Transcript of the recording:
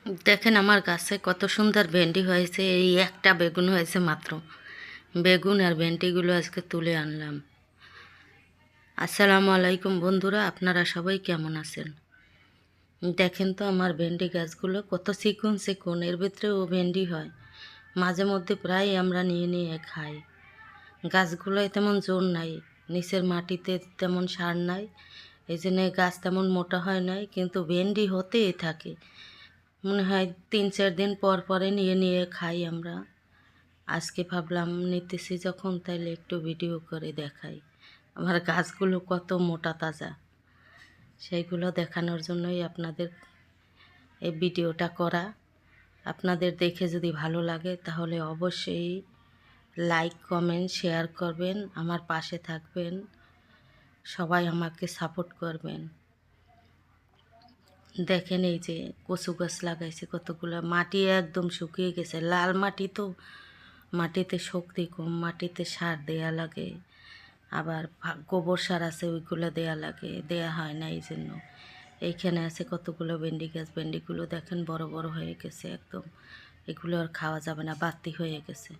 দেখেন আমার গাছে কত সুন্দর ভেন্ডি হয়েছে। এই একটা বেগুন হয়েছে মাত্র। বেগুন আর ভেন্ডিগুলো আজকে তুলে আনলাম। আসসালামু আলাইকুম বন্ধুরা, আপনারা সবাই কেমন আছেন? দেখেন তো আমার ভেন্ডি গাছগুলো কত চিকন চিকন, এর ভিতরেও ভেন্ডি হয়। মাঝে মধ্যে প্রায় আমরা নিয়ে নিয়ে খাই। গাছগুলোয় তেমন জোর নাই, নিচের মাটিতে তেমন সার নাই, এই জন্য গাছ তেমন মোটা হয় নাই, কিন্তু ভেন্ডি হতেই থাকে। মনে হয় 3-4 দিন পর পরে নিয়ে নিয়ে খাই আমরা। আজকে ভাবলাম নিতেছি যখন, তাইলে একটু ভিডিও করে দেখাই আমার গাছগুলো কত মোটা তাজা। সেইগুলো দেখানোর জন্যই আপনাদের এই ভিডিওটা করা। আপনাদের দেখে যদি ভালো লাগে তাহলে অবশ্যই লাইক কমেন্ট শেয়ার করবেন, আমার পাশে থাকবেন, সবাই আমাকে সাপোর্ট করবেন। দেখেন এই যে কচু গাছ লাগাইছে কতগুলো, মাটি একদম শুকিয়ে গেছে, লাল মাটি তো, মাটিতে শক্তি কম, মাটিতে সার দেয়া লাগে, আবার গোবর সার আছে ওইগুলো দেয়া লাগে, দেয়া হয় না। এই জন্য এইখানে আছে কতগুলো ভেন্ডি গাছ, ভেন্ডিগুলো দেখেন বড় বড় হয়ে গেছে একদম, এগুলো আর খাওয়া যাবে না, বাতি হয়ে গেছে।